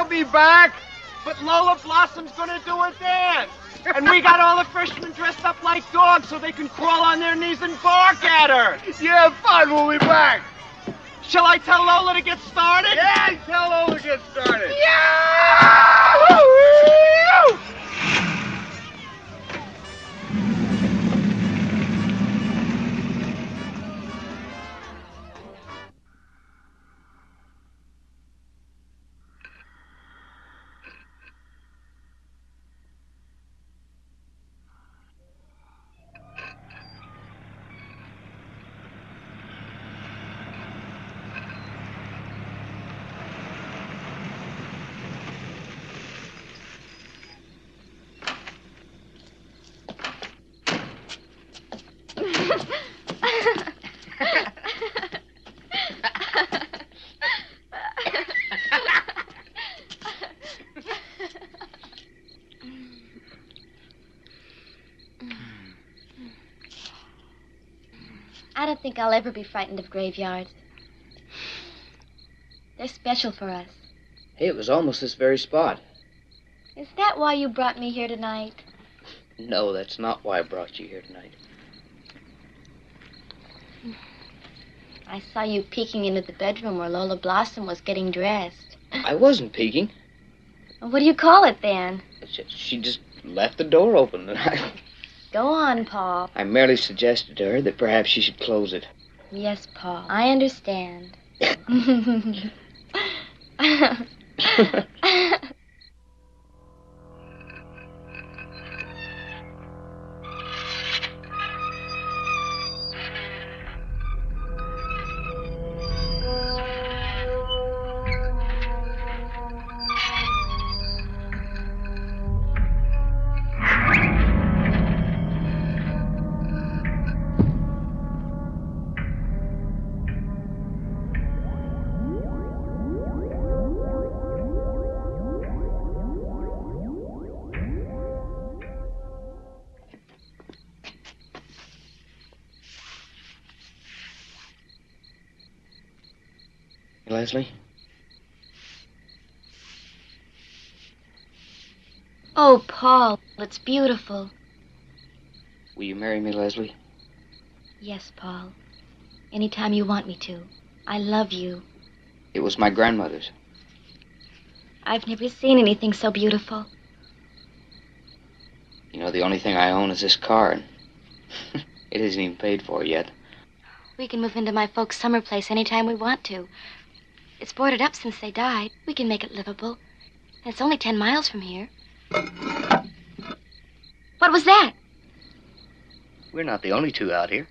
I'll be back. But Lola Blossom's gonna do a dance. And we got all the freshmen dressed up like dogs so they can crawl on their knees and bark at her. Yeah, fun. We'll be back. Shall I tell Lola to get started? Yeah, tell Lola to get started. Yeah! I don't think I'll ever be frightened of graveyards. They're special for us. Hey, it was almost this very spot. Is that why you brought me here tonight? No, that's not why I brought you here tonight. I saw you peeking into the bedroom where Lola Blossom was getting dressed. I wasn't peeking. What do you call it, then? She just left the door open. Go on, Paul. I merely suggested to her that perhaps she should close it. Yes, Paul. I understand. Leslie? Oh, Paul, it's beautiful. Will you marry me, Leslie? Yes, Paul. Anytime you want me to. I love you. It was my grandmother's. I've never seen anything so beautiful. You know, the only thing I own is this car, and it isn't even paid for yet. We can move into my folks' summer place anytime we want to. It's boarded up since they died. We can make it livable. And it's only 10 miles from here. What was that? We're not the only two out here.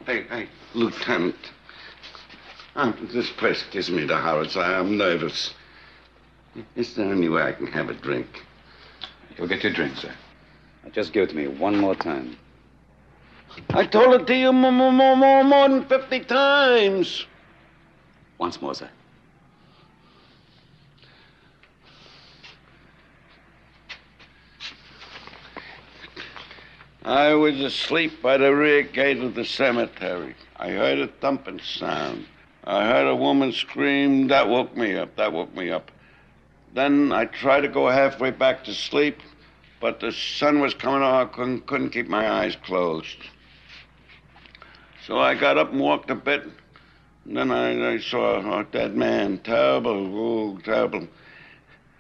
Hey, Lieutenant. This place gives me the horrors. I am nervous. Is there any way I can have a drink? You'll get your drink, sir. Now just give it to me one more time. I told it to you more than 50 times. Once more, sir. I was asleep by the rear gate of the cemetery. I heard a thumping sound. I heard a woman scream. That woke me up. Then I tried to go halfway back to sleep, but the sun was coming on. I couldn't keep my eyes closed. So I got up and walked a bit. And then I saw a dead man. Terrible, terrible.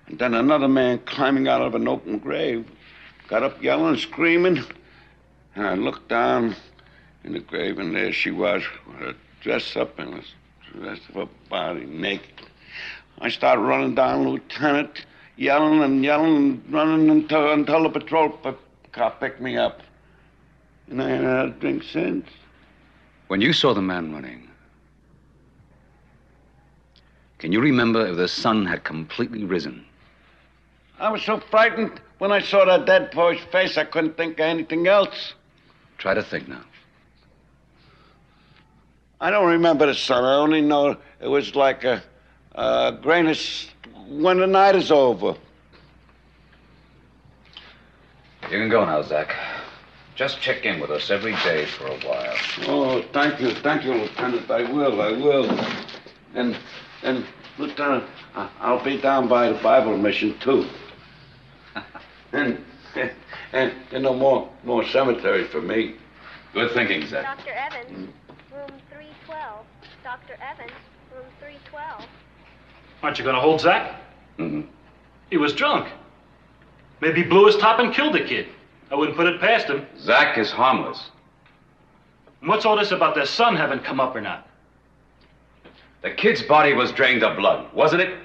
And then another man climbing out of an open grave. Got up yelling, screaming. And I looked down in the grave, and there she was, with her dress up and the rest of her body naked. I started running down, Lieutenant, yelling and running until the patrol car picked me up. And I ain't had a drink since. When you saw the man running, can you remember if the sun had completely risen? I was so frightened when I saw that dead boy's face, I couldn't think of anything else. Try to think now. I don't remember the sun. I only know it was like a grayness when the night is over. You can go now, Zach. Just check in with us every day for a while. Oh, thank you, Lieutenant. I will. And Lieutenant, I'll be down by the Bible mission, too. and no more cemetery for me. Good thinking, Zach. Dr. Evans, room 312. Dr. Evans, room 312. Aren't you going to hold Zach? Mm-hmm. He was drunk. Maybe he blew his top and killed the kid. I wouldn't put it past him. Zach is harmless. And what's all this about the sun having come up or not? The kid's body was drained of blood, wasn't it?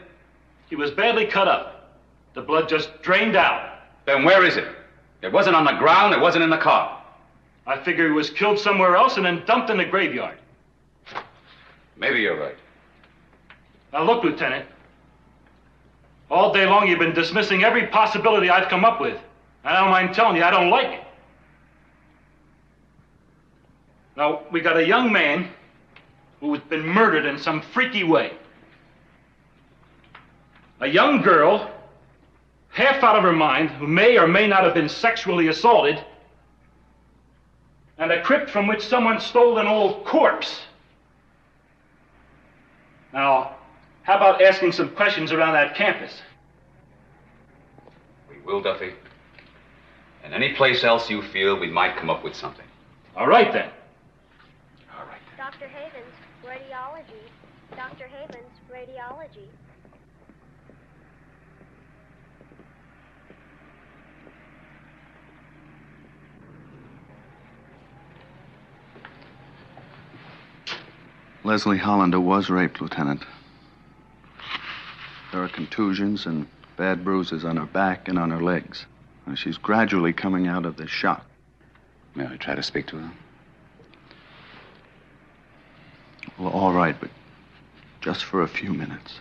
He was badly cut up. The blood just drained out. Then where is it? It wasn't on the ground, it wasn't in the car. I figure he was killed somewhere else and then dumped in the graveyard. Maybe you're right. Now look, Lieutenant. All day long you've been dismissing every possibility I've come up with. I don't mind telling you, I don't like it. Now, we got a young man who's been murdered in some freaky way. A young girl, half out of her mind, who may or may not have been sexually assaulted, and a crypt from which someone stole an old corpse. Now, how about asking some questions around that campus? We will, Duffy. And any place else you feel we might come up with something. All right, then. All right. Dr. Havens, radiology. Dr. Havens, radiology. Leslie Hollander was raped, Lieutenant. There are contusions and bad bruises on her back and on her legs. She's gradually coming out of the shock. May I try to speak to her? Well, all right, but just for a few minutes.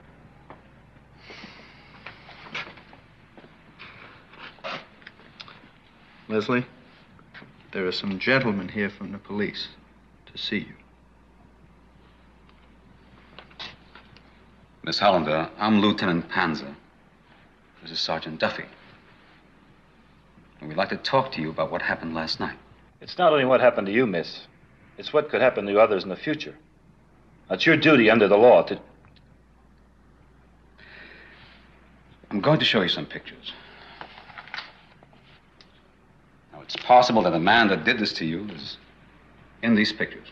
Leslie, there are some gentlemen here from the police to see you. Miss Hollander, I'm Lieutenant Panzer. This is Sergeant Duffy. And we'd like to talk to you about what happened last night. It's not only what happened to you, miss. It's what could happen to others in the future. That's your duty under the law to... I'm going to show you some pictures. Now, it's possible that the man that did this to you is in these pictures.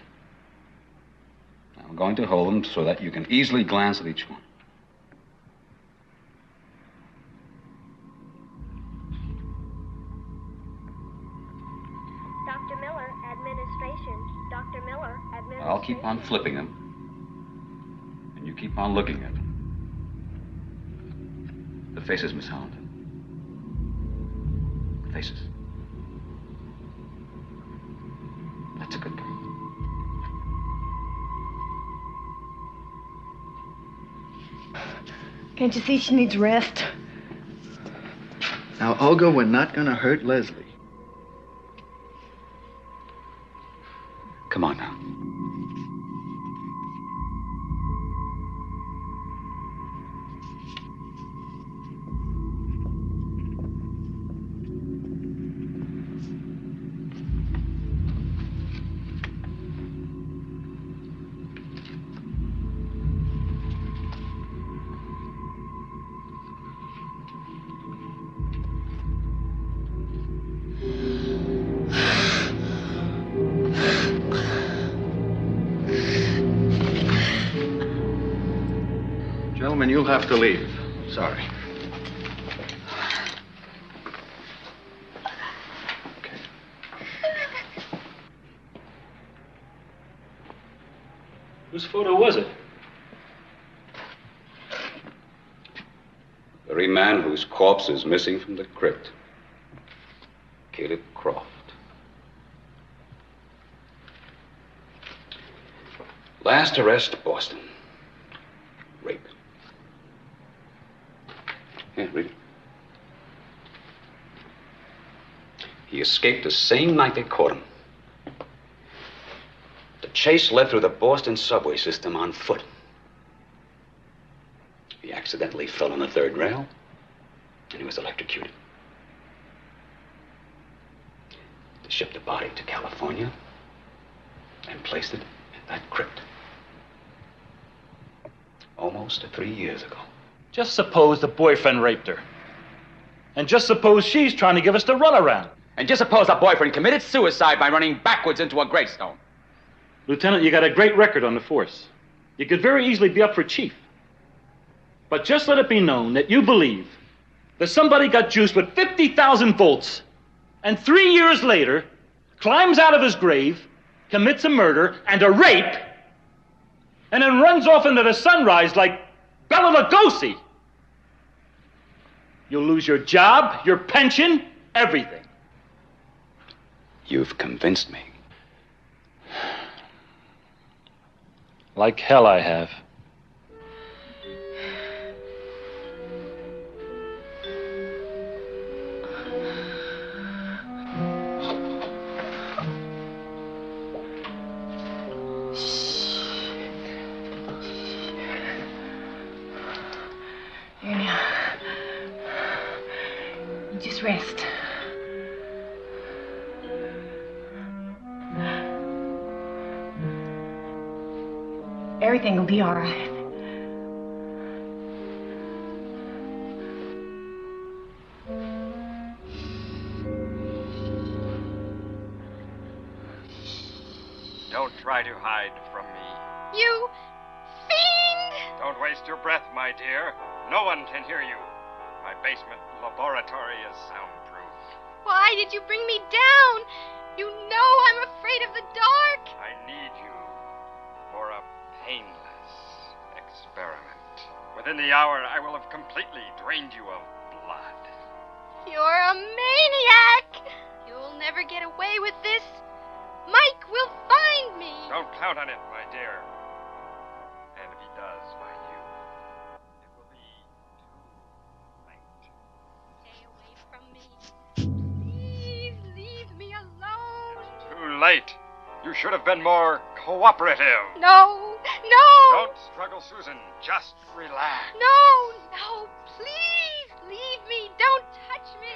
Now, I'm going to hold them so that you can easily glance at each one. Dr. Miller, administration. Dr. Miller, administration. I'll keep on flipping them. And you keep on looking at them. The faces, Miss Hollander. The faces. That's a good girl. Can't you see she needs rest? Now, Olga, we're not going to hurt Leslie. Come on now. Gentlemen, you'll have to leave. Sorry. Whose photo was it? The very man whose corpse is missing from the crypt. Caleb Croft. Last arrest, Boston. Rape. Here, read it. He escaped the same night they caught him. The chase led through the Boston subway system on foot. He accidentally fell on the third rail, and he was electrocuted. They shipped the body to California and placed it in that crypt. Almost 3 years ago. Just suppose the boyfriend raped her. And just suppose she's trying to give us the runaround. And just suppose the boyfriend committed suicide by running backwards into a gravestone. Lieutenant, you got a great record on the force. You could very easily be up for chief. But just let it be known that you believe that somebody got juiced with 50,000 volts and 3 years later climbs out of his grave, commits a murder and a rape, and then runs off into the sunrise like Bela Lugosi. You'll lose your job, your pension, everything. You've convinced me. Like hell I have. Here now. You just rest. Everything will be all right. Don't try to hide from me. You fiend! Don't waste your breath, my dear. No one can hear you. My basement laboratory is soundproof. Why did you bring me down? You know I'm afraid of the dark. I need you for a painless experiment. Within the hour, I will have completely drained you of blood. You're a maniac! You'll never get away with this. Mike will find me. Don't count on it, my dear. And if he does find you, it will be too late. Stay away from me. Please leave me alone. Too late. You should have been more cooperative. No, no. Don't struggle, Susan. Just relax. No, no. Please leave me. Don't touch me.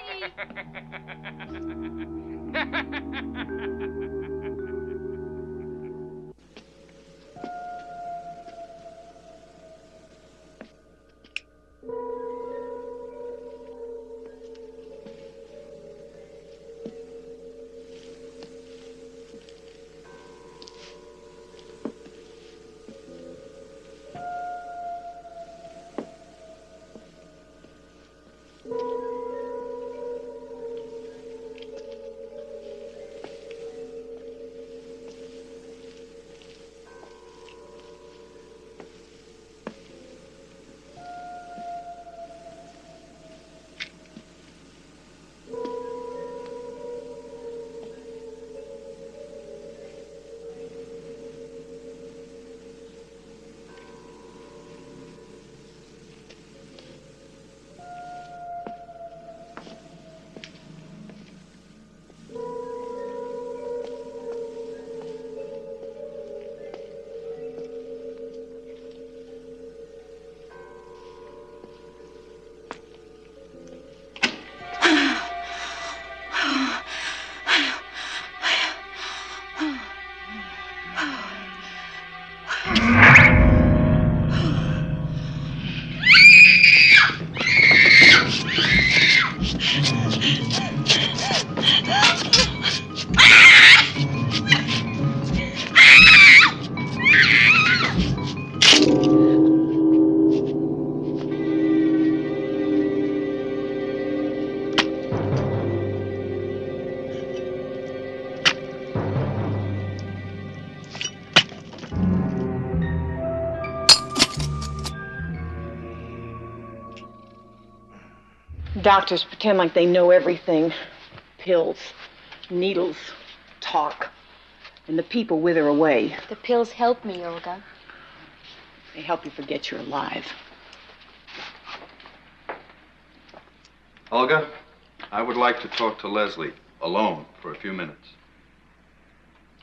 Doctors pretend like they know everything. Pills, needles, talk. And the people wither away. The pills help me, Olga. They help you forget you're alive. Olga, I would like to talk to Leslie alone for a few minutes.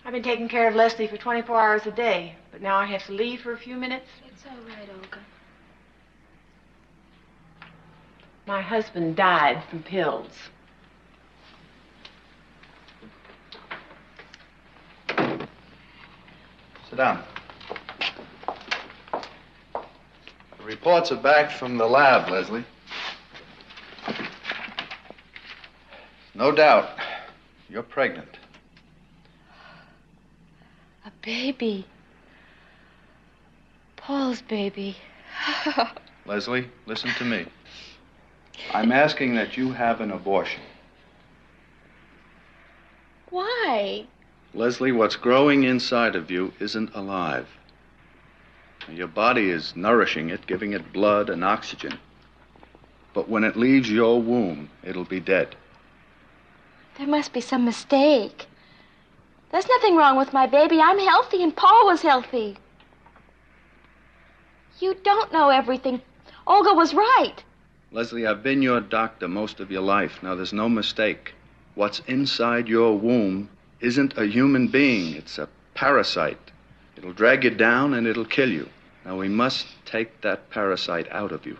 I've been taking care of Leslie for 24 hours a day, but now I have to leave for a few minutes. It's all right, Olga. My husband died from pills. Sit down. The reports are back from the lab, Leslie. No doubt, you're pregnant. A baby. Paul's baby. Leslie, listen to me. I'm asking that you have an abortion. Why? Leslie, what's growing inside of you isn't alive. Your body is nourishing it, giving it blood and oxygen. But when it leaves your womb, it'll be dead. There must be some mistake. There's nothing wrong with my baby. I'm healthy and Paul was healthy. You don't know everything. Olga was right. Leslie, I've been your doctor most of your life. Now, there's no mistake. What's inside your womb isn't a human being. It's a parasite. It'll drag you down and it'll kill you. Now, we must take that parasite out of you.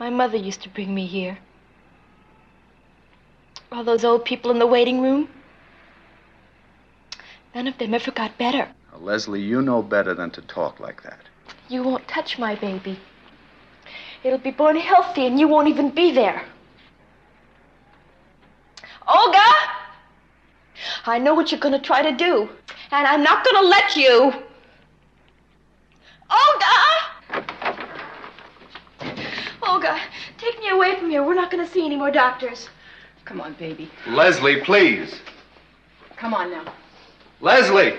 My mother used to bring me here. All those old people in the waiting room. None of them ever got better. Now, Leslie, you know better than to talk like that. You won't touch my baby. It'll be born healthy and you won't even be there. Olga! I know what you're going to try to do, and I'm not going to let you. Olga! Olga, take me away from here. We're not going to see any more doctors. Come on, baby. Leslie, please. Come on now. Leslie!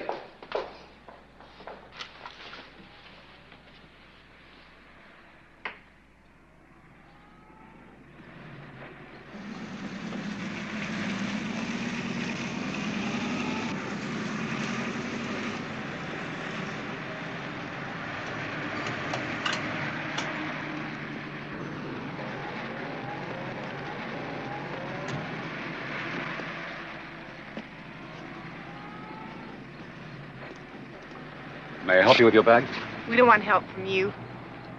May I help you with your bag? We don't want help from you.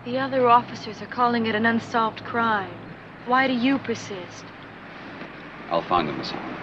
The other officers are calling it an unsolved crime. Why do you persist? I'll find them, Miss Holden.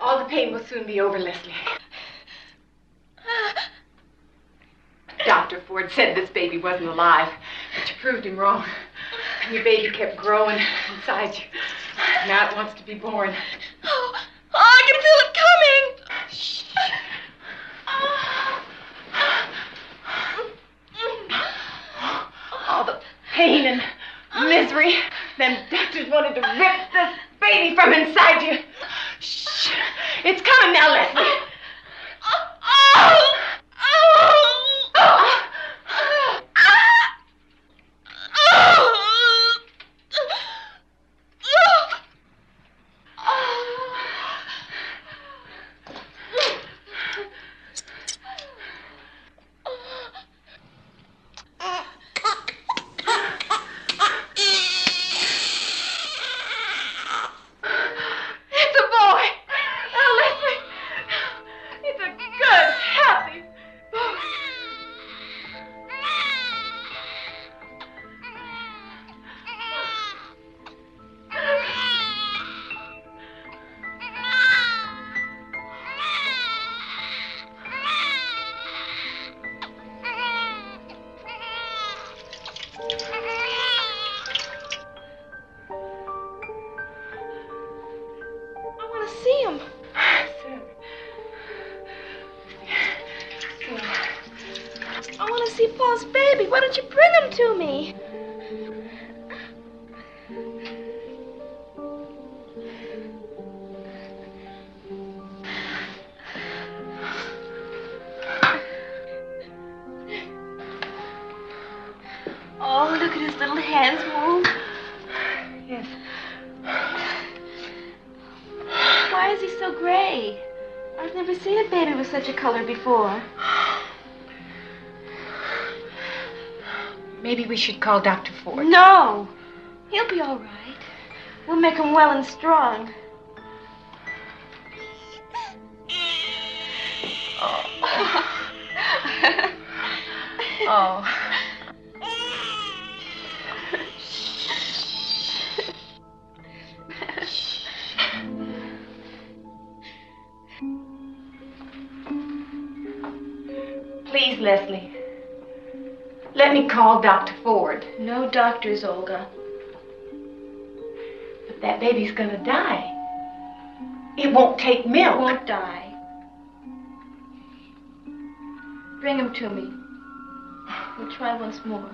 All the pain will soon be over, Leslie. Dr. Ford said this baby wasn't alive, but you proved him wrong. And your baby kept growing inside you. Now it wants to be born. Oh, I can feel it coming. Shh. All the pain and misery. Them doctors wanted to rip this baby from inside you. Shh. It's coming now, Leslie. I want to see Paul's baby. Why don't you bring him to me? Oh, look at his little hands move. Yes. Why is he so gray? I've never seen a baby with such a color before. Maybe we should call Dr. Ford. No. He'll be all right. We'll make him well and strong. Oh. Oh. Please, Leslie. Let me call Dr. Ford. No doctors, Olga. But that baby's gonna die. It won't take milk. It won't die. Bring him to me. We'll try once more.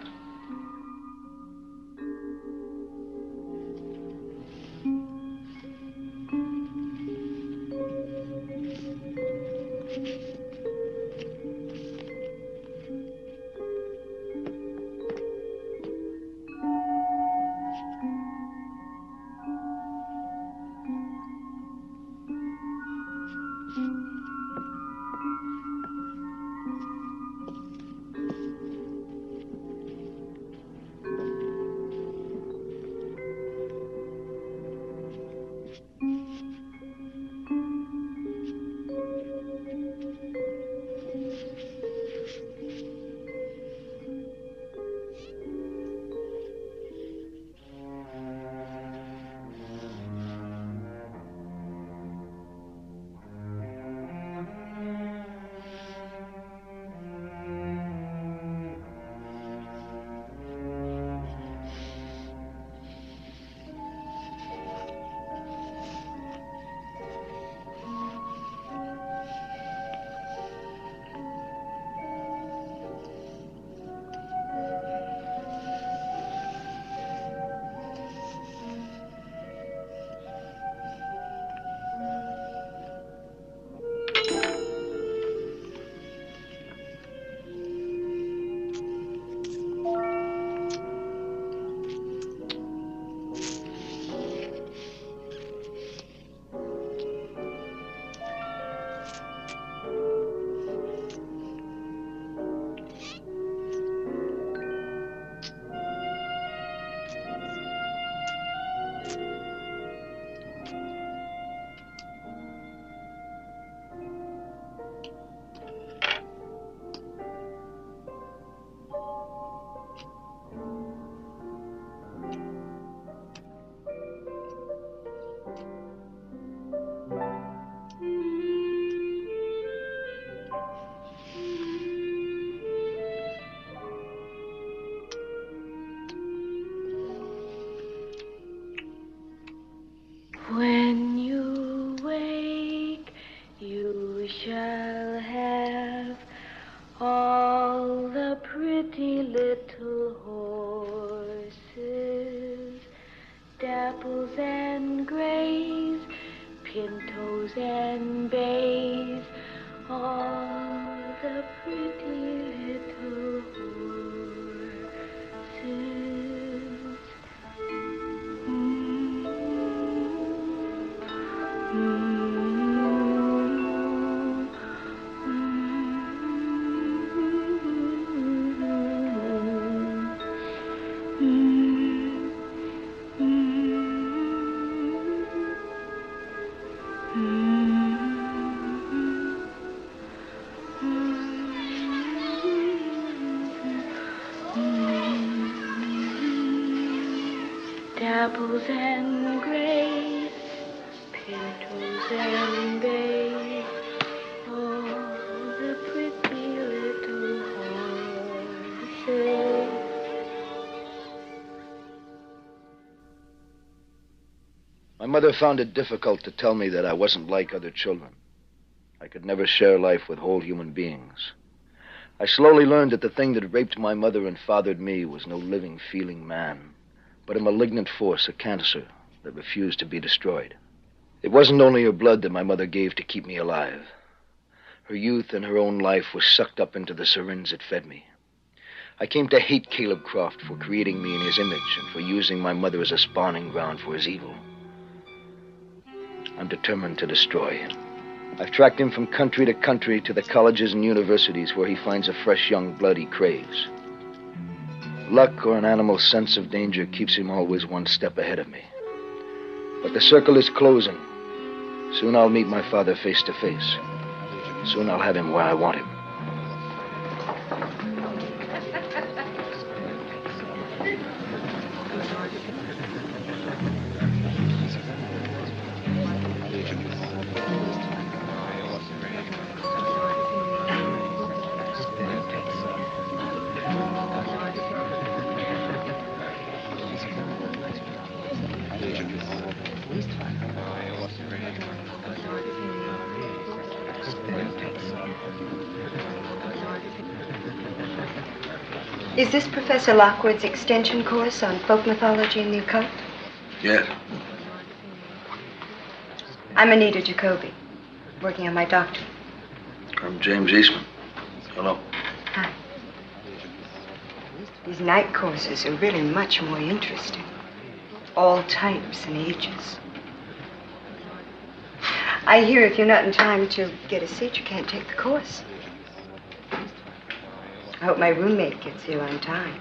When you wake, you shall have all the pretty little horses, dapples and grays, pintos and bays, all the pretty little horses. Dapples and grays, pintos and bays, all the pretty little horses. My mother found it difficult to tell me that I wasn't like other children. I could never share life with whole human beings. I slowly learned that the thing that raped my mother and fathered me was no living, feeling man, but a malignant force, a cancer that refused to be destroyed. It wasn't only her blood that my mother gave to keep me alive. Her youth and her own life were sucked up into the syringe that fed me. I came to hate Caleb Croft for creating me in his image and for using my mother as a spawning ground for his evil. I'm determined to destroy him. I've tracked him from country to country to the colleges and universities where he finds a fresh young blood he craves. Luck or an animal's sense of danger keeps him always one step ahead of me. But the circle is closing. Soon I'll meet my father face to face. Soon I'll have him where I want him. Is this Professor Lockwood's extension course on folk mythology and the occult? Yes. I'm Anita Jacoby, working on my doctorate. I'm James Eastman. Hello. Hi. These night courses are really much more interesting. All types and ages. I hear if you're not in time to get a seat, you can't take the course. I hope my roommate gets here on time.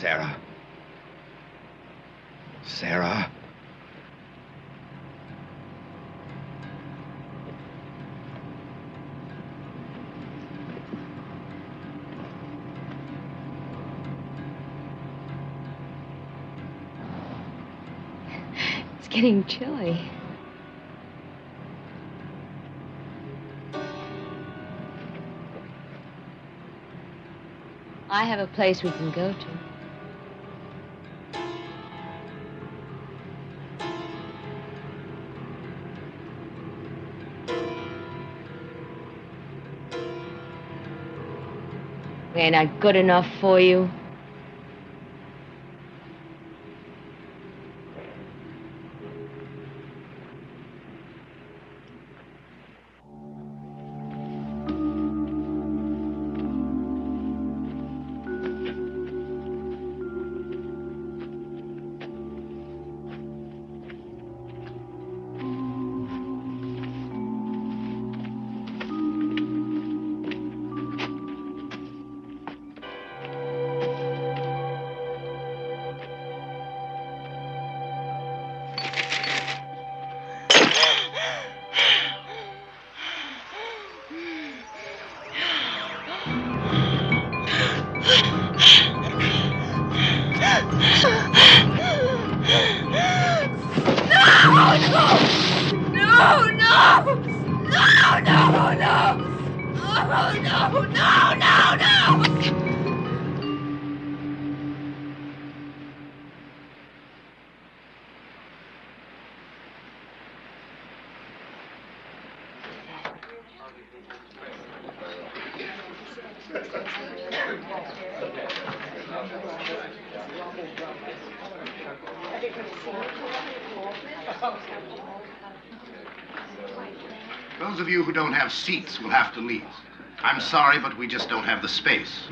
Sarah. Sarah. It's getting chilly. I have a place we can go to. Ain't I good enough for you? Those of you who don't have seats will have to leave. I'm sorry, but we just don't have the space.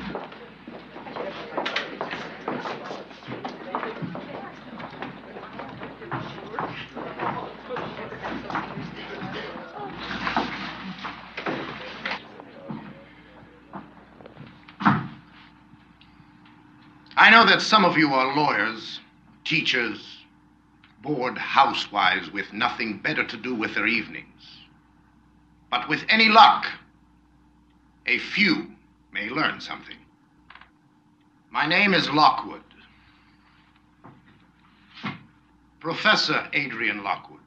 I know that some of you are lawyers, teachers, bored housewives with nothing better to do with their evenings. But with any luck, a few may learn something. My name is Lockwood. Professor Adrian Lockwood.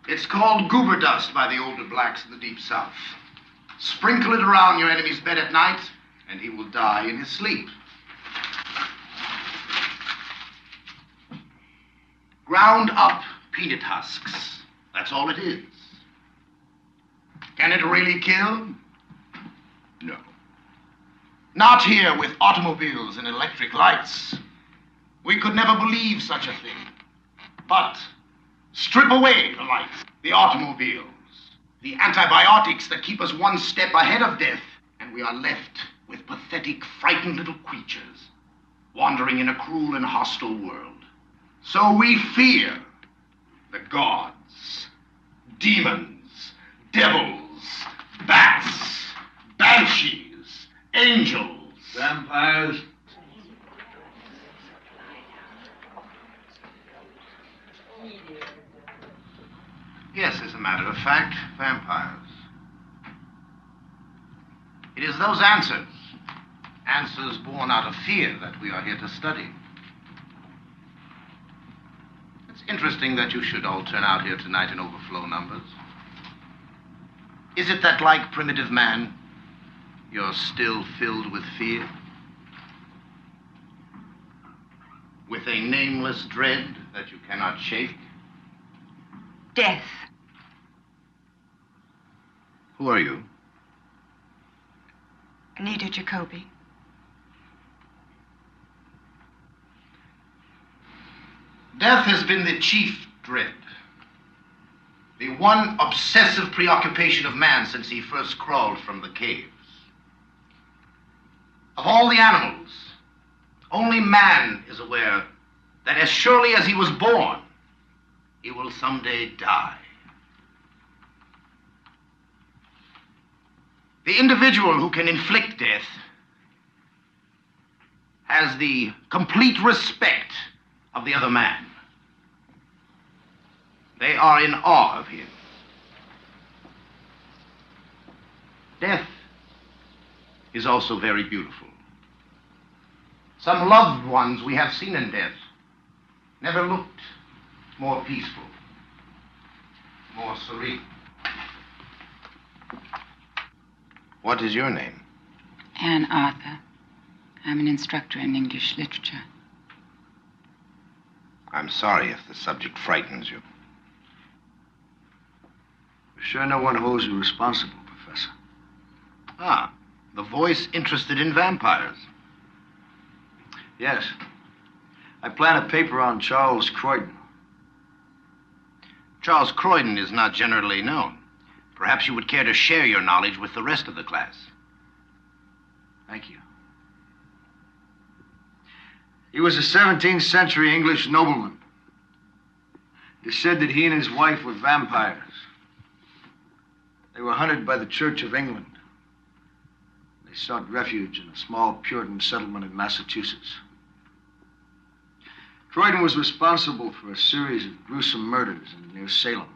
It's called goober dust by the older blacks in the Deep South. Sprinkle it around your enemy's bed at night, and he will die in his sleep. Ground up peanut husks. That's all it is. Can it really kill? No. Not here with automobiles and electric lights. We could never believe such a thing. But strip away the lights, the automobiles, the antibiotics that keep us one step ahead of death, and we are left with pathetic, frightened little creatures wandering in a cruel and hostile world. So we fear the gods, demons, devils, bats, banshees, angels, vampires. Yes, as a matter of fact, vampires. It is those answers born out of fear, that we are here to study. It's interesting that you should all turn out here tonight in overflow numbers. Is it that, like primitive man, you're still filled with fear? With a nameless dread that you cannot shake? Death. Who are you? Anita Jacoby. Death has been the chief dread. The one obsessive preoccupation of man since he first crawled from the caves. Of all the animals, only man is aware that as surely as he was born, he will someday die. The individual who can inflict death has the complete respect of the other man. They are in awe of him. Death is also very beautiful. Some loved ones we have seen in death never looked more peaceful, more serene. What is your name? Anne Arthur. I'm an instructor in English literature. I'm sorry if the subject frightens you. Sure no one holds you responsible, Professor. Ah, the voice interested in vampires. Yes. I plan a paper on Charles Croydon. Charles Croydon is not generally known. Perhaps you would care to share your knowledge with the rest of the class. Thank you. He was a 17th century English nobleman. It is said that he and his wife were vampires. They were hunted by the Church of England. They sought refuge in a small Puritan settlement in Massachusetts. Croydon was responsible for a series of gruesome murders near Salem.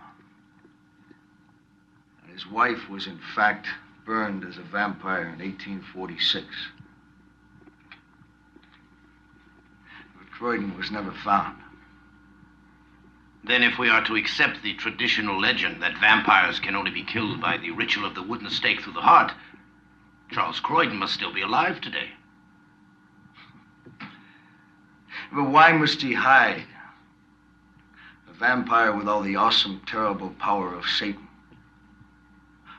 And his wife was, in fact, burned as a vampire in 1846. But Croydon was never found. Then if we are to accept the traditional legend that vampires can only be killed by the ritual of the wooden stake through the heart, Charles Croydon must still be alive today. But why must he hide? A vampire with all the awesome, terrible power of Satan.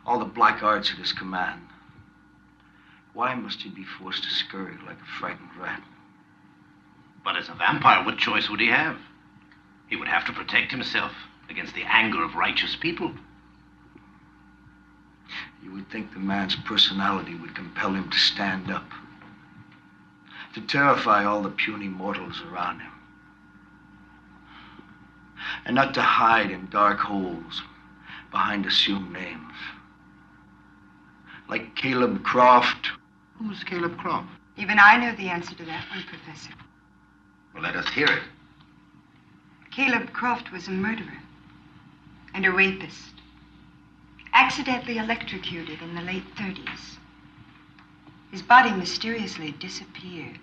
All the black arts at his command. Why must he be forced to scurry like a frightened rat? But as a vampire, what choice would he have? He would have to protect himself against the anger of righteous people. You would think the man's personality would compel him to stand up, to terrify all the puny mortals around him. and not to hide in dark holes behind assumed names. Like Caleb Croft. Who's Caleb Croft? Even I know the answer to that one, Professor. Well, let us hear it. Caleb Croft was a murderer and a rapist. Accidentally electrocuted in the late 30s. His body mysteriously disappeared.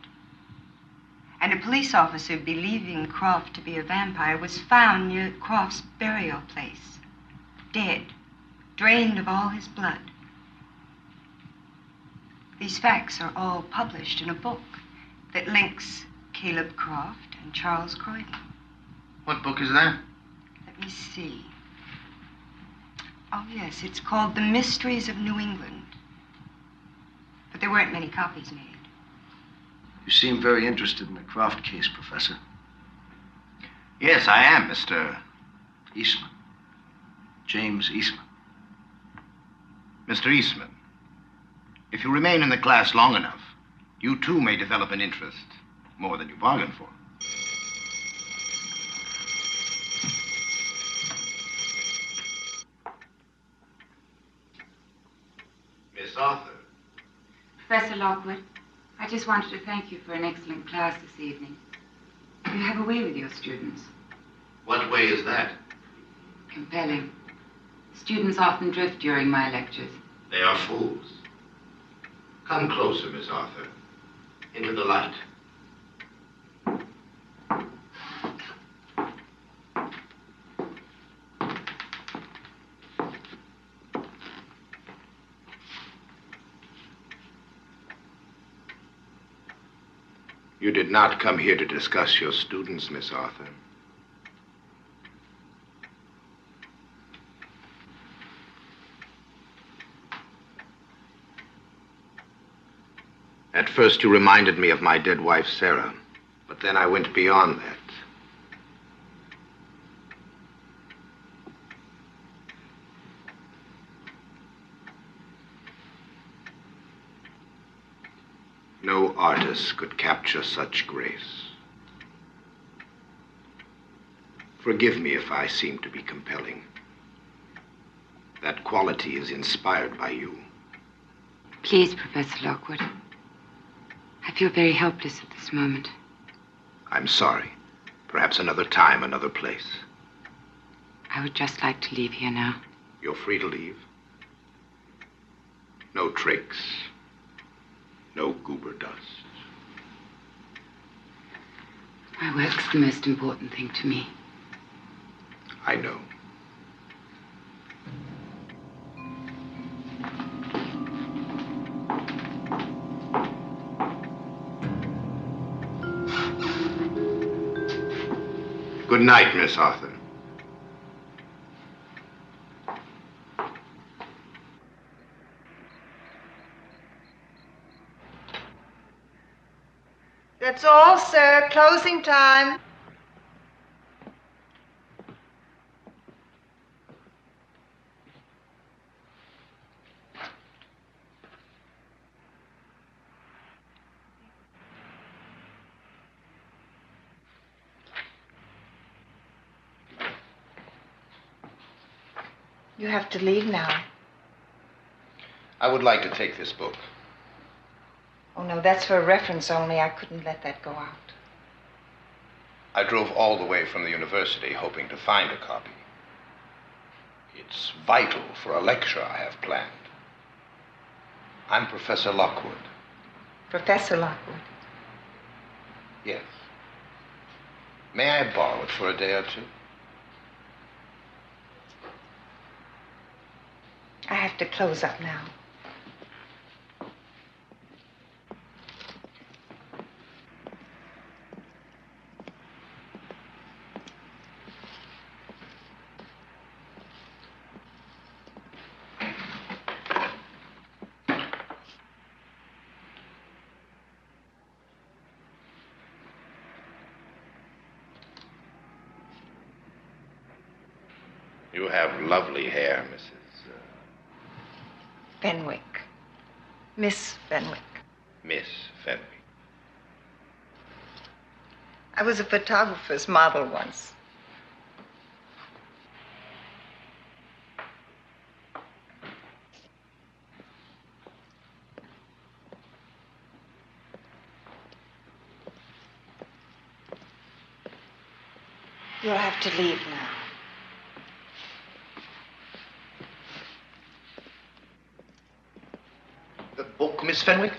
And a police officer believing Croft to be a vampire was found near Croft's burial place, dead, drained of all his blood. These facts are all published in a book that links Caleb Croft and Charles Croydon. What book is that? Let me see. Oh, yes, it's called The Mysteries of New England. But there weren't many copies made. You seem very interested in the Croft case, Professor. Yes, I am, Mr. Eastman. James Eastman. Mr. Eastman, if you remain in the class long enough, you too may develop an interest, more than you bargained for. Miss Arthur. Professor Lockwood, I just wanted to thank you for an excellent class this evening. You have a way with your students. What way is that? Compelling. Students often drift during my lectures. They are fools. Come closer, Miss Arthur. Into the light. You did not come here to discuss your students, Miss Arthur. At first, you reminded me of my dead wife, Sarah, but then I went beyond that. No artist could capture such grace. Forgive me if I seem to be compelling. That quality is inspired by you. Please, Professor Lockwood. I feel very helpless at this moment. I'm sorry. Perhaps another time, another place. I would just like to leave here now. You're free to leave. No tricks. No goober dust. My work's the most important thing to me. I know. Good night, Miss Arthur. That's all, sir. Closing time. You have to leave now. I would like to take this book. Oh, no, that's for reference only. I couldn't let that go out. I drove all the way from the university hoping to find a copy. It's vital for a lecture I have planned. I'm Professor Lockwood. Professor Lockwood? Yes. May I borrow it for a day or two? I have to close up now. You have lovely hair, Mrs. Fenwick. Miss Fenwick. Miss Fenwick. I was a photographer's model once. You'll have to leave now. The book, Miss Fenwick?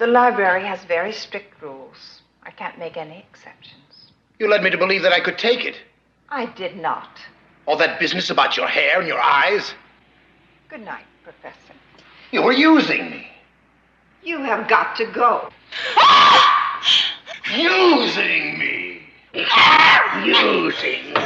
The library has very strict rules. I can't make any exceptions. You led me to believe that I could take it. I did not. All that business about your hair and your eyes. Good night, Professor. You were using me. You have got to go. Using me. Using me.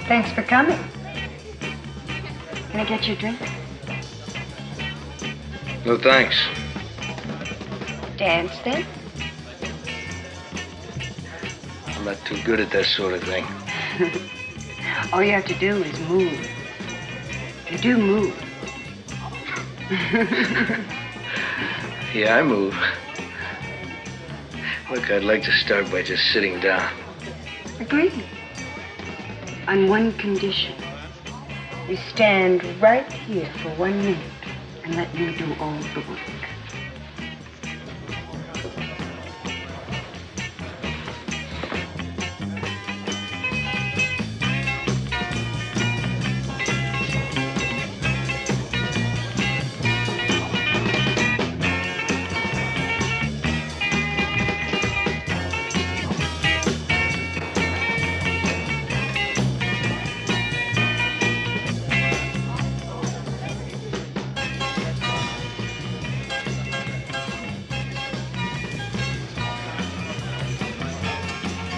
Thanks for coming. Can I get you a drink? No, thanks. Dance, then? I'm not too good at that sort of thing. All you have to do is move. You do move. Yeah, I move. Look, I'd like to start by just sitting down. Agreed. On one condition. You stand right here for 1 minute and let me do all the work.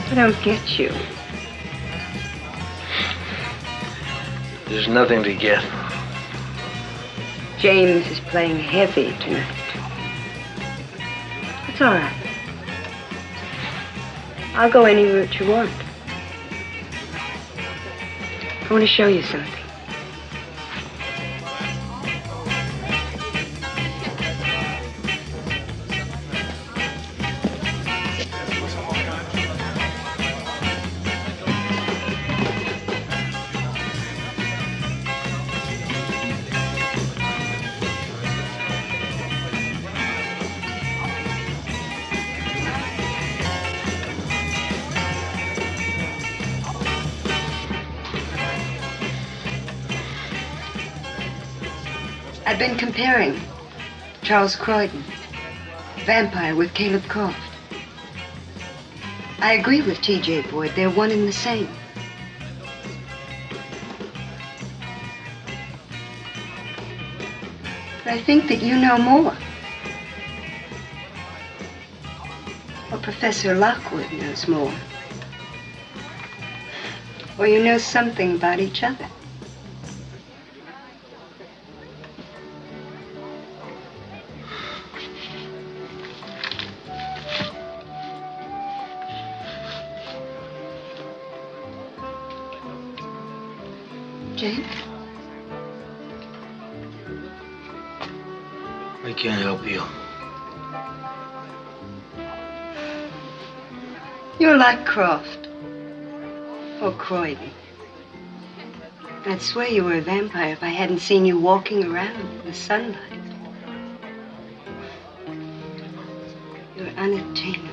I don't get you. There's nothing to get. James is playing heavy tonight. It's all right. I'll go any route you want. I want to show you something. I've been comparing Charles Croydon, vampire, with Caleb Croft. I agree with T.J. Boyd. They're one and the same. But I think that you know more. Or Professor Lockwood knows more. Or you know something about each other. Jake? I can't help you. You're like Croft. Or Croydon. I'd swear you were a vampire if I hadn't seen you walking around in the sunlight. You're unattainable.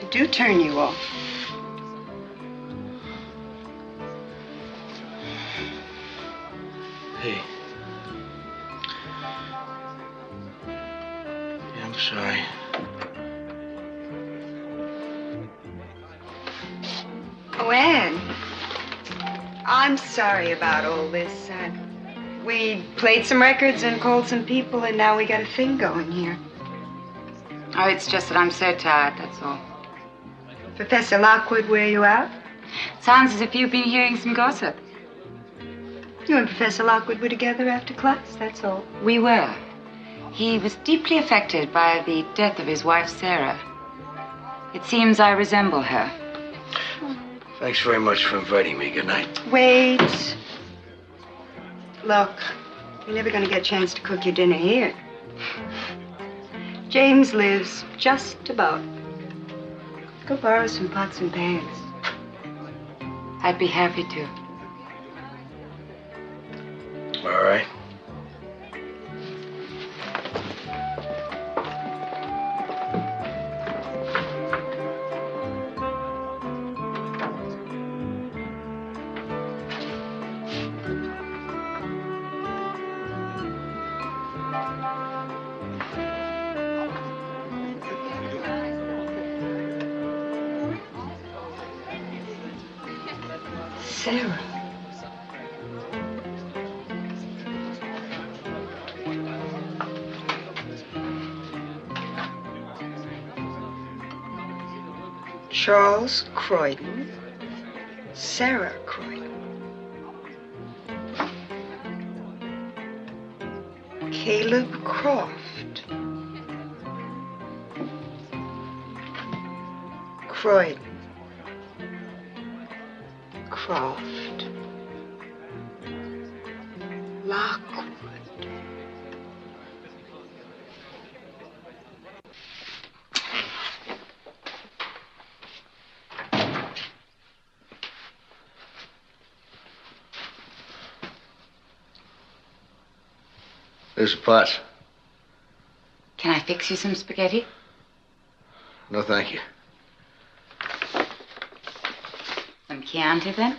I do turn you off. Hey. Yeah, I'm sorry. Oh, Anne. I'm sorry about all this. We played some records and called some people, and now we got a thing going here. Oh, it's just that I'm so tired, that's all. Professor Lockwood wear you out? Sounds as if you've been hearing some gossip. You and Professor Lockwood were together after class, that's all. We were. He was deeply affected by the death of his wife, Sarah. It seems I resemble her. Thanks very much for inviting me. Good night. Wait. Look, you're never going to get a chance to cook your dinner here. James lives just about. Go borrow some pots and pans. I'd be happy to. All right. Sarah. Charles Croydon, Sarah Croydon, Caleb Croft, Croydon, Croft, Lockwood. There's a pot. Can I fix you some spaghetti? No, thank you. Some Chianti, then?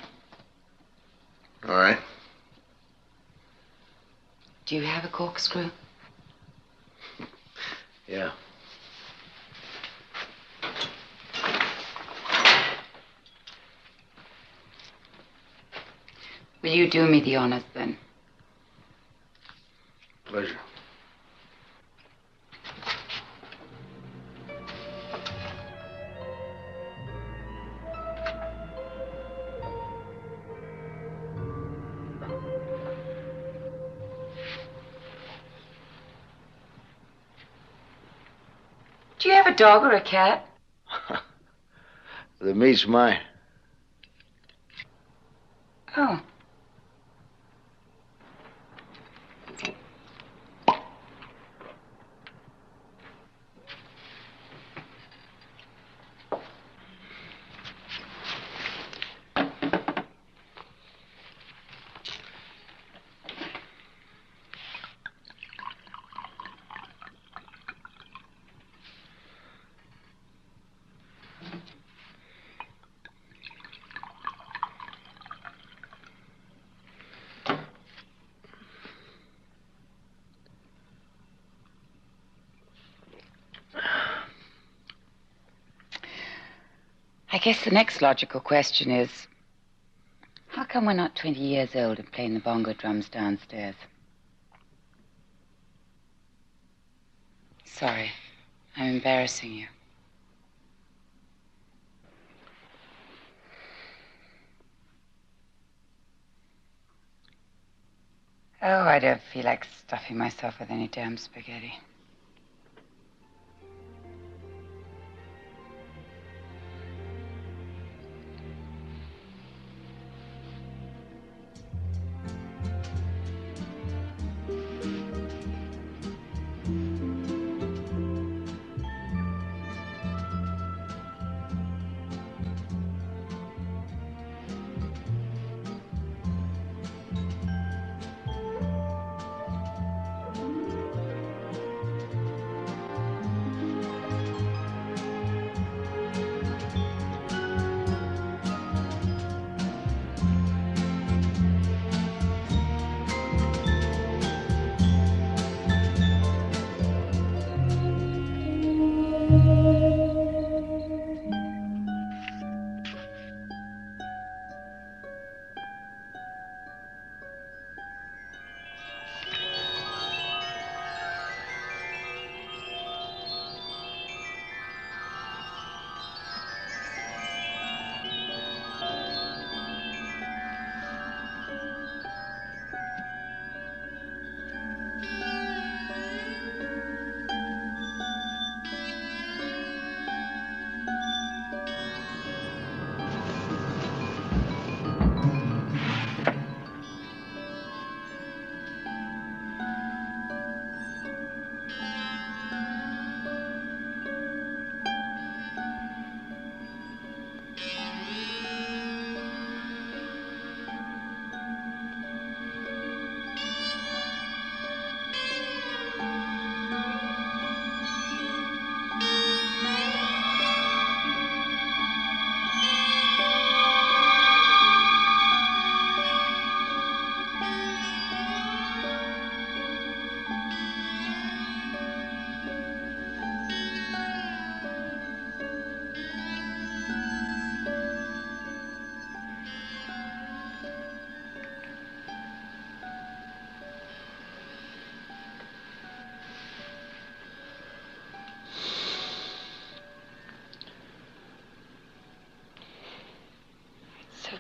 All right. Do you have a corkscrew? Yeah. Will you do me the honors, then? Pleasure. Do you have a dog or a cat? The meat's mine. Oh. I guess the next logical question is, how come we're not 20 years old and playing the bongo drums downstairs? Sorry, I'm embarrassing you. Oh, I don't feel like stuffing myself with any damn spaghetti.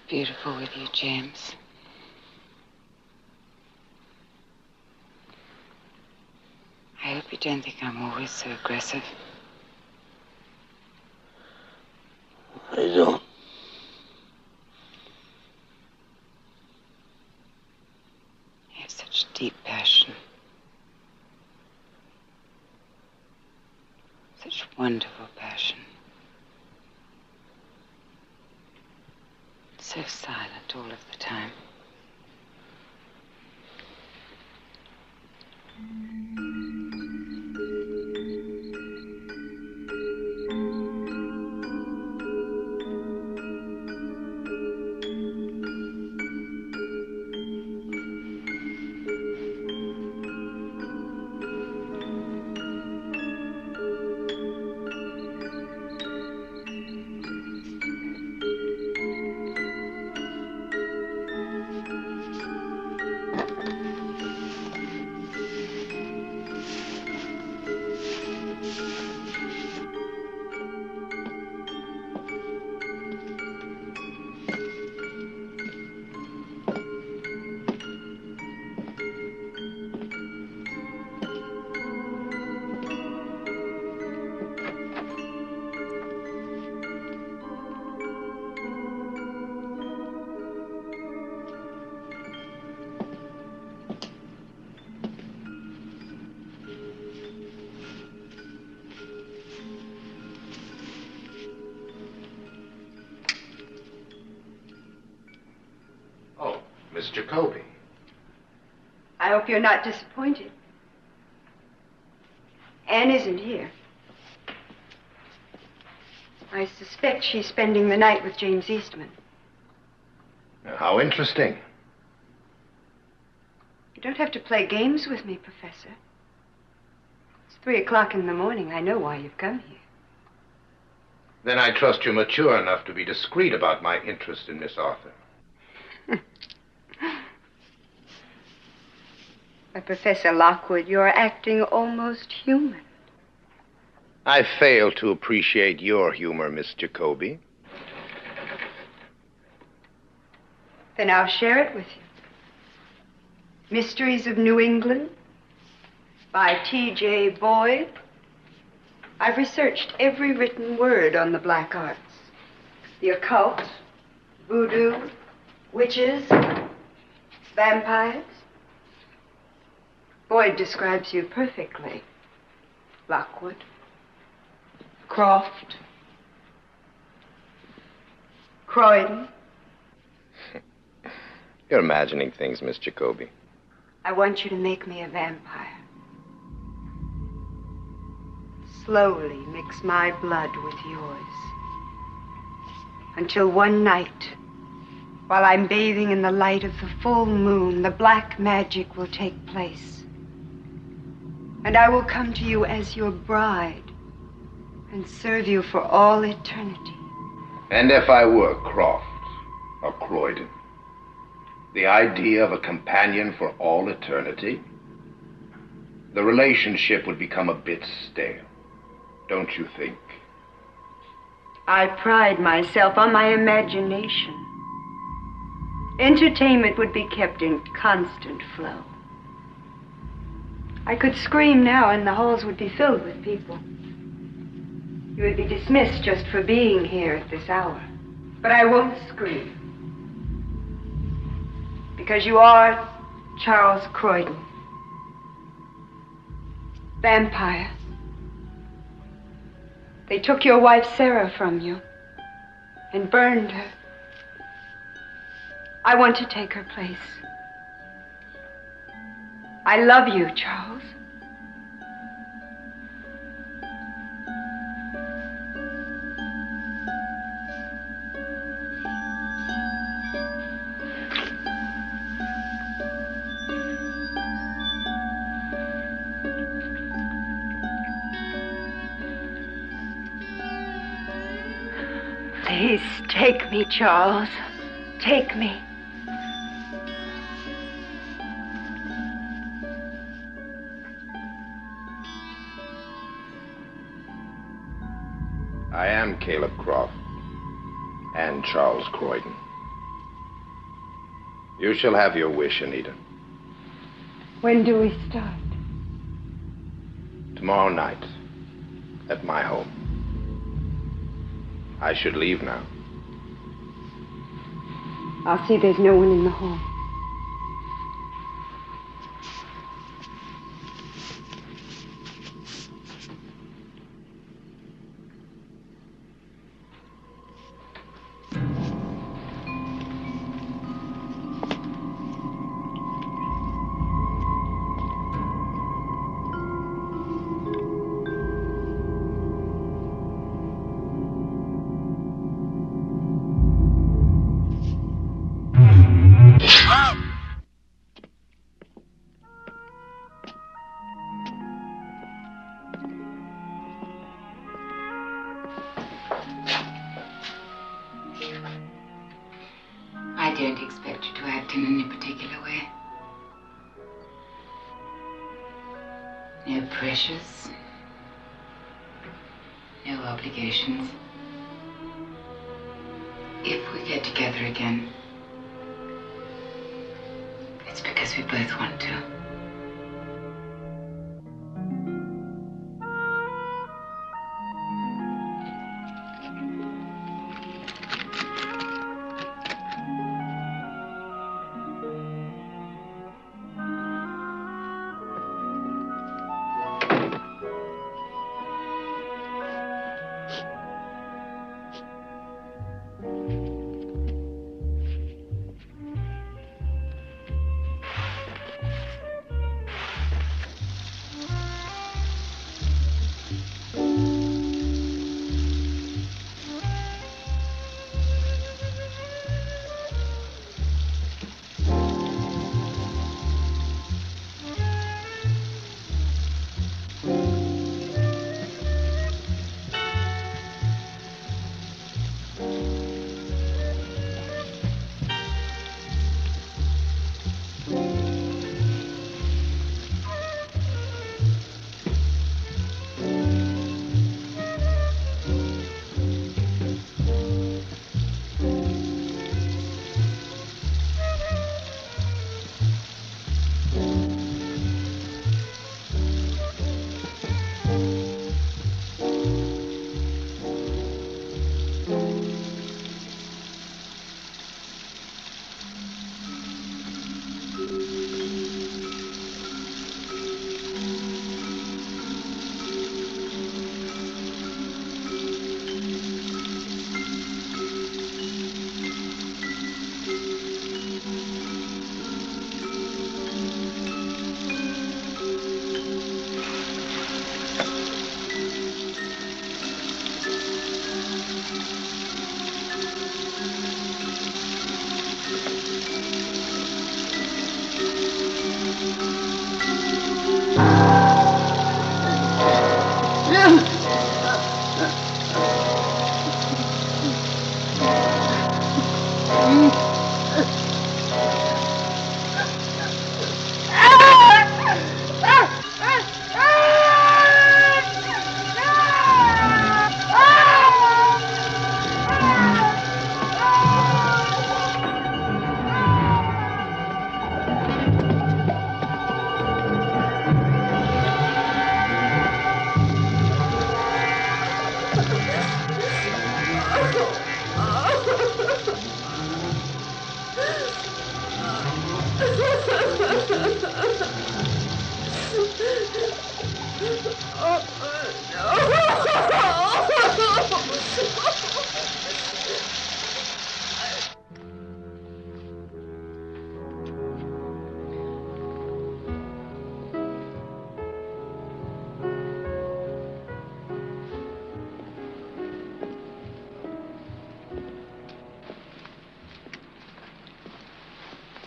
beautiful with you, James. I hope you don't think I'm always so aggressive. I don't. You have such deep passion. Such wonderful passion. So silent all of the time. Miss Jacoby. I hope you're not disappointed. Anne isn't here. I suspect she's spending the night with James Eastman. How interesting. You don't have to play games with me, Professor. It's 3 o'clock in the morning. I know why you've come here. Then I trust you're mature enough to be discreet about my interest in Miss Arthur. But Professor Lockwood, you're acting almost human. I fail to appreciate your humor, Miss Jacoby. Then I'll share it with you. Mysteries of New England by T.J. Boyd. I've researched every written word on the black arts. The occult, voodoo, witches, vampires. Boyd describes you perfectly. Lockwood, Croft, Croydon. You're imagining things, Miss Jacoby. I want you to make me a vampire. Slowly mix my blood with yours. Until one night, while I'm bathing in the light of the full moon, the black magic will take place. And I will come to you as your bride and serve you for all eternity. And if I were Croft or Croydon, the idea of a companion for all eternity, the relationship would become a bit stale, don't you think? I pride myself on my imagination. Entertainment would be kept in constant flow. I could scream now and the halls would be filled with people. You would be dismissed just for being here at this hour. But I won't scream. Because you are Charles Croydon. Vampire. They took your wife Sarah from you and burned her. I want to take her place. I love you, Charles. Please take me, Charles. Take me. I am Caleb Croft and Charles Croydon. You shall have your wish, Anita. When do we start? Tomorrow night, at my home. I should leave now. I'll see there's no one in the hall. I don't expect you to act in any particular way. No pressures. No obligations. If we get together again, it's because we both want to.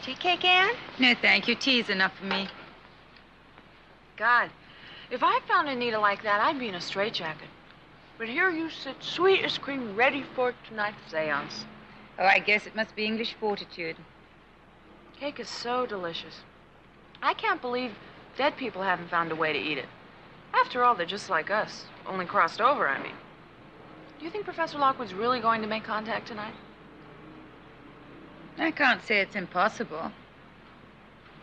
Tea cake, Ann? No, thank you. Tea's enough for me. God, if I found Anita like that, I'd be in a straitjacket. But here you sit, sweet as cream, ready for tonight's séance. Oh, I guess it must be English fortitude. Cake is so delicious. I can't believe dead people haven't found a way to eat it. After all, they're just like us, only crossed over, I mean. Do you think Professor Lockwood's really going to make contact tonight? I can't say it's impossible.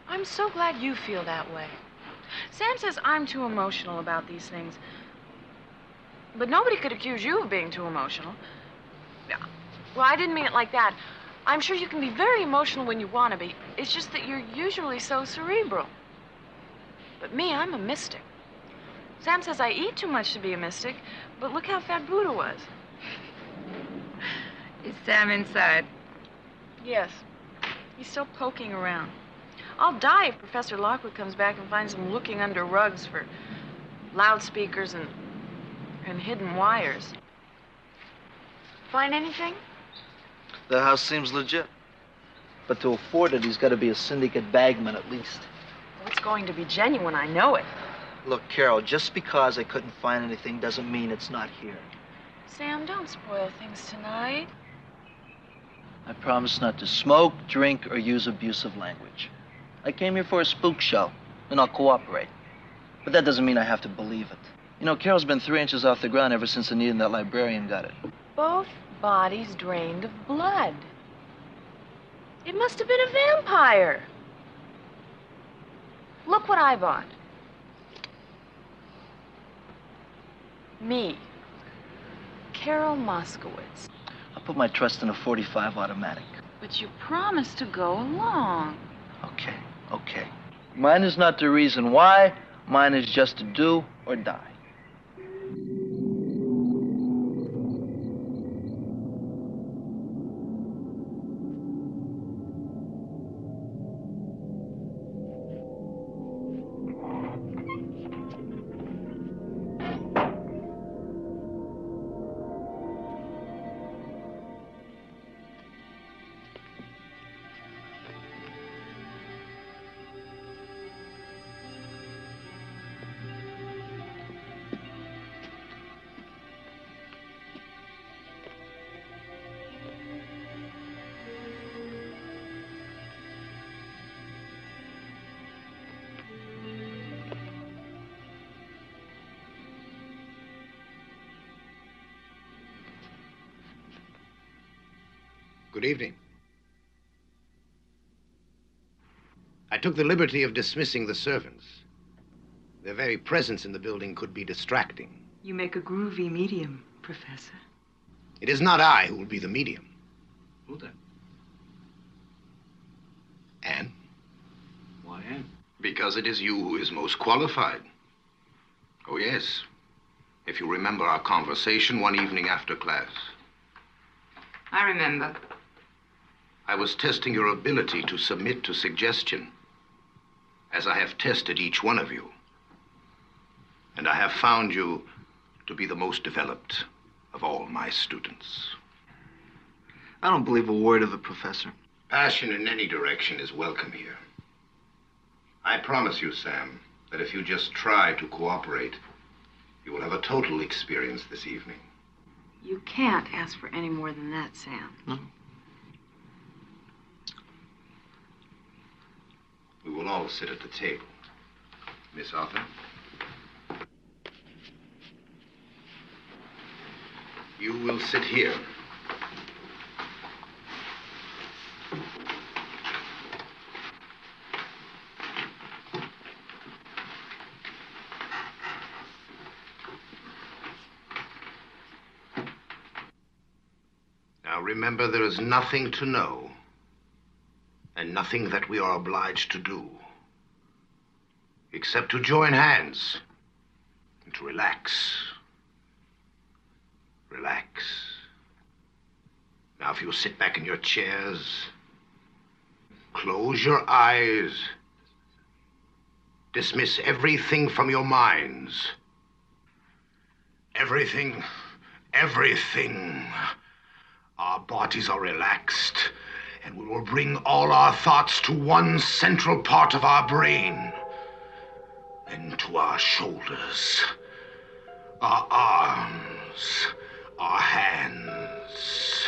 I'm so glad you feel that way. Sam says I'm too emotional about these things. But nobody could accuse you of being too emotional. Well, I didn't mean it like that. I'm sure you can be very emotional when you want to be. It's just that you're usually so cerebral. But me, I'm a mystic. Sam says I eat too much to be a mystic, but look how fat Buddha was. Is Sam inside? Yes. He's still poking around. I'll die if Professor Lockwood comes back and finds him looking under rugs for loudspeakers and hidden wires. Find anything? The house seems legit. But to afford it, he's got to be a syndicate bagman at least. Well, it's going to be genuine, I know it. Look, Carol, just because I couldn't find anything doesn't mean it's not here. Sam, don't spoil things tonight. I promise not to smoke, drink, or use abusive language. I came here for a spook show, and I'll cooperate. But that doesn't mean I have to believe it. You know, Carol's been 3 inches off the ground ever since Anita and that librarian got it. Both bodies drained of blood. It must have been a vampire. Look what I bought. Me, Carol Moskowitz. I'll put my trust in a .45 automatic. But you promised to go along. Okay, okay. Mine is not the reason why. Mine is just to do or die. Good evening. I took the liberty of dismissing the servants. Their very presence in the building could be distracting. You make a groovy medium, Professor. It is not I who will be the medium. Who then? Anne? Why Anne? Because it is you who is most qualified. Oh, yes. If you remember our conversation one evening after class. I remember. I was testing your ability to submit to suggestion, as I have tested each one of you. And I have found you to be the most developed of all my students. I don't believe a word of it, Professor. Passion in any direction is welcome here. I promise you, Sam, that if you just try to cooperate, you will have a total experience this evening. You can't ask for any more than that, Sam. No. We will all sit at the table. Miss Arthur? You will sit here. Now remember, there is nothing to know, and nothing that we are obliged to do, except to join hands and to relax. Relax. Now, if you sit back in your chairs, close your eyes, dismiss everything from your minds. Everything. Our bodies are relaxed, and we will bring all our thoughts to one central part of our brain, then to our shoulders, our arms, our hands,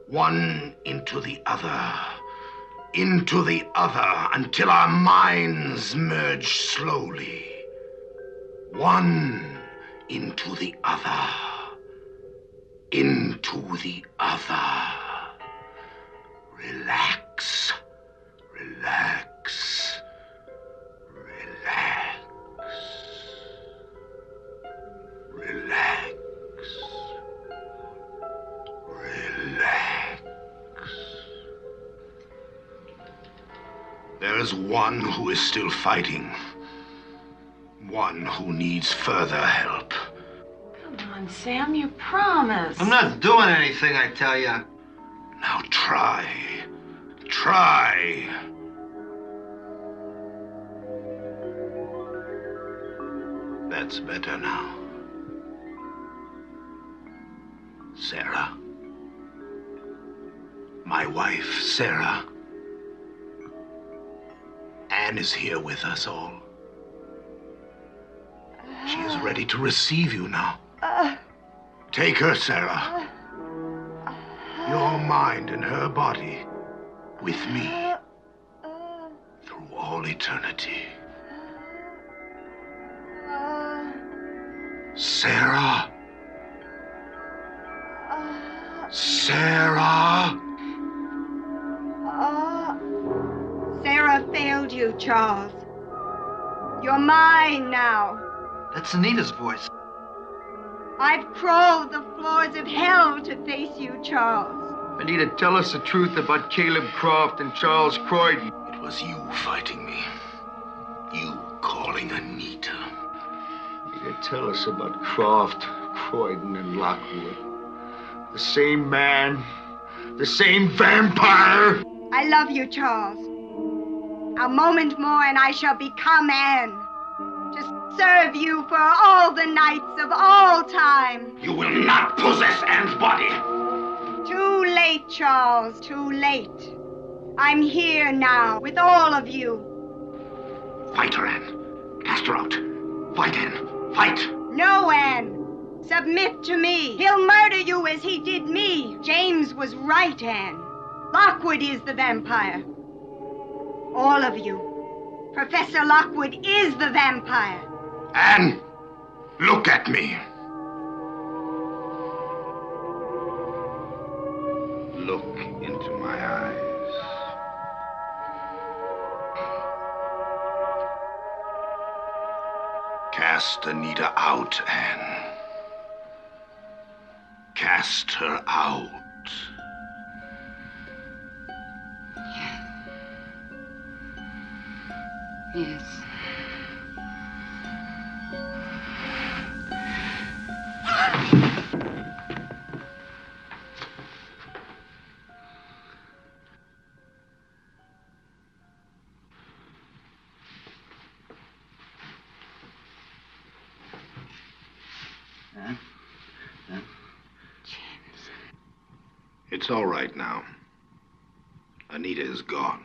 one into the other, until our minds merge slowly, one into the other, into the other. Relax. Relax. Relax. Relax. Relax. There is one who is still fighting. One who needs further help. Come on, Sam, you promised. I'm not doing anything, I tell you. Now try. Try. That's better now. Sarah. My wife, Sarah. Anne is here with us all. She is ready to receive you now. Take her, Sarah. Your mind and her body with me through all eternity. Sarah. Sarah. Sarah failed you, Charles. You're mine now. That's Anita's voice. I've crawled the floors of hell to face you, Charles. Anita, tell us the truth about Caleb Croft and Charles Croydon. It was you fighting me. You calling Anita. Anita, tell us about Croft, Croydon, and Lockwood. The same man, the same vampire. I love you, Charles. A moment more and I shall become Anne. To serve you for all the nights of all time. You will not possess Anne's body. Too late, Charles, too late. I'm here now with all of you. Fight her, Anne. Cast her out. Fight, Anne. Fight. No, Anne. Submit to me. He'll murder you as he did me. James was right, Anne. Lockwood is the vampire. All of you. Professor Lockwood is the vampire. Anne, look at me. Look into my eyes. Cast Anita out, Anne. Cast her out. Yes. It's all right now. Anita is gone.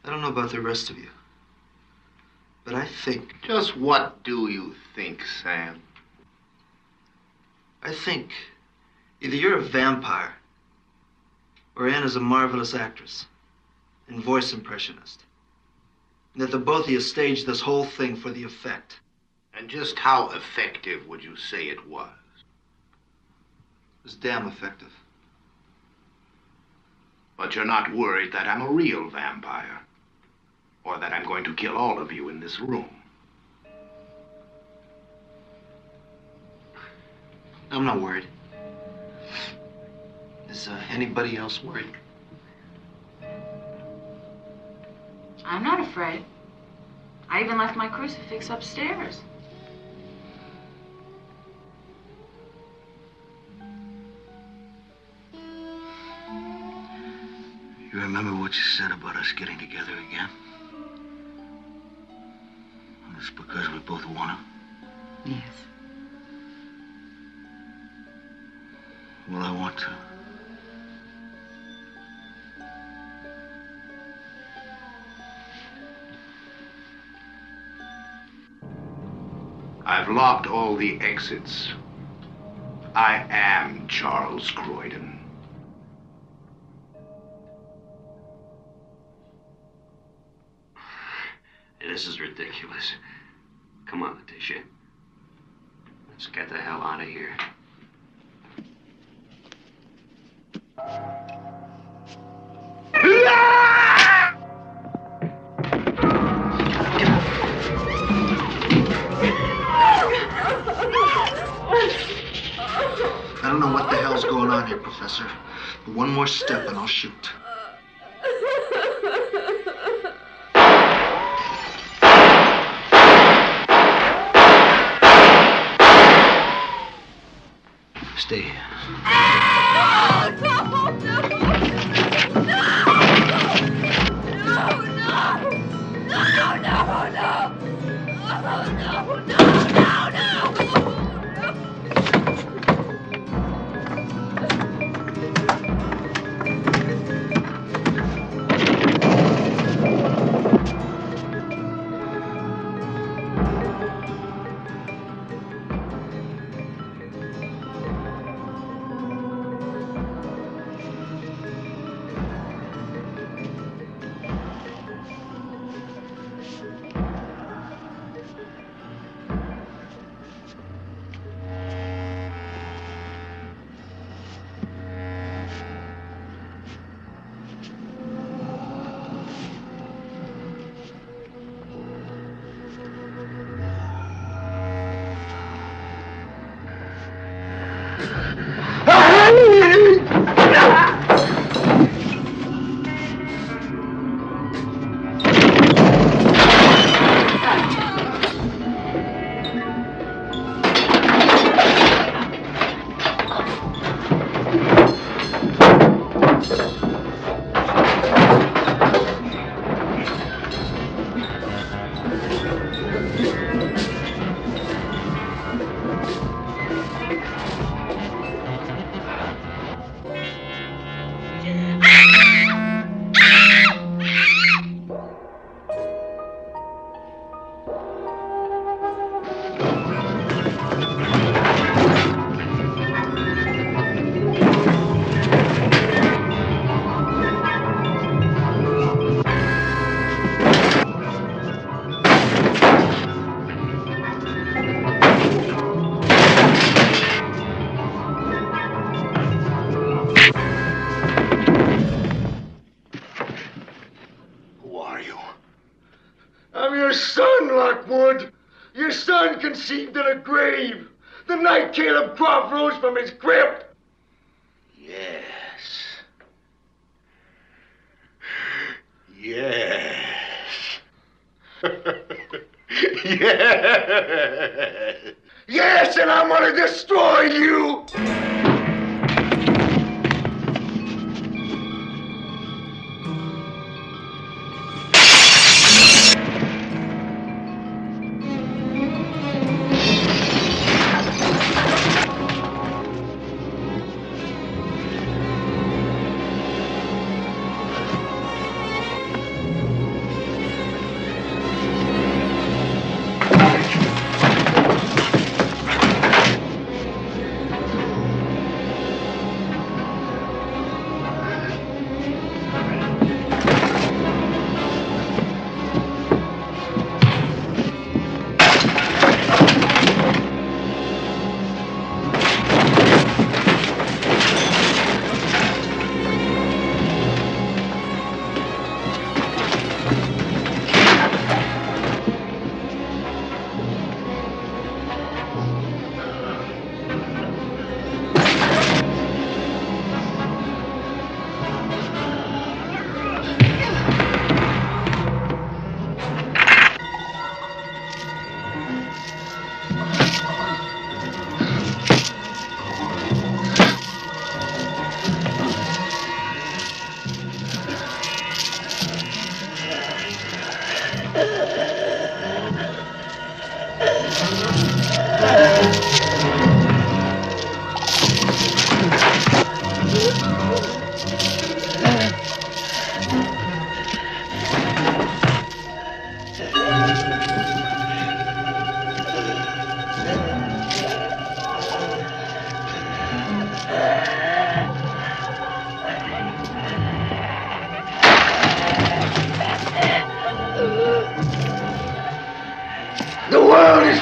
I don't know about the rest of you, but I think... Just what do you think, Sam? I think either you're a vampire or Anne is a marvelous actress and voice impressionist. And that the both of you staged this whole thing for the effect. And just how effective would you say it was? It was damn effective. But you're not worried that I'm a real vampire? Or that I'm going to kill all of you in this room? I'm not worried. Is anybody else worried? I'm not afraid. I even left my crucifix upstairs. You remember what you said about us getting together again? It's because we both want to. Yes. Well, I want to. I've locked all the exits. I am Charles Croydon. This is ridiculous. Come on, Letitia. Let's get the hell out of here. I don't know what the hell's going on here, Professor. But one more step and I'll shoot. Stay here. I'm your son, Lockwood. Your son conceived in a grave. The night Caleb Croft rose from his crypt. Yes. Yes. Yes. Yes, and I'm gonna destroy you.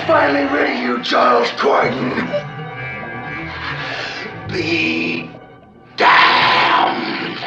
finally rid of you, Charles Croydon. Be damned.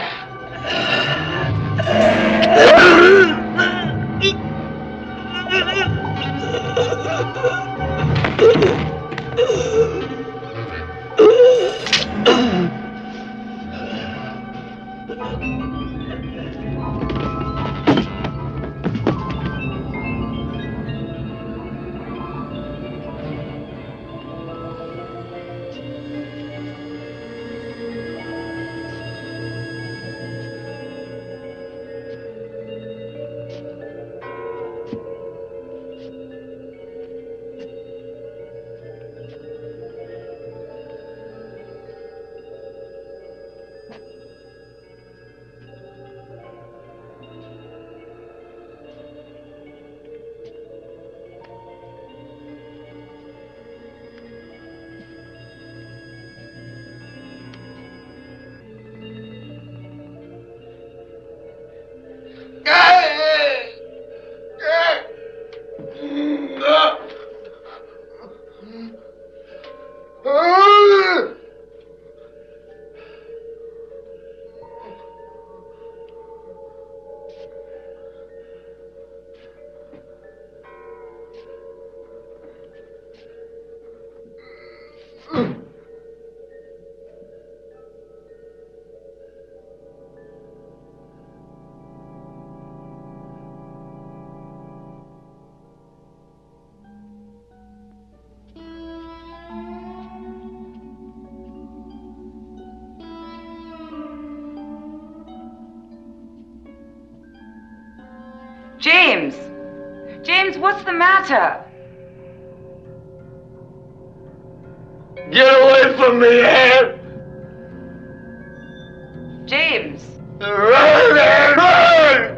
James! James, what's the matter? Get away from me, Ann! James! Run, Ann, run!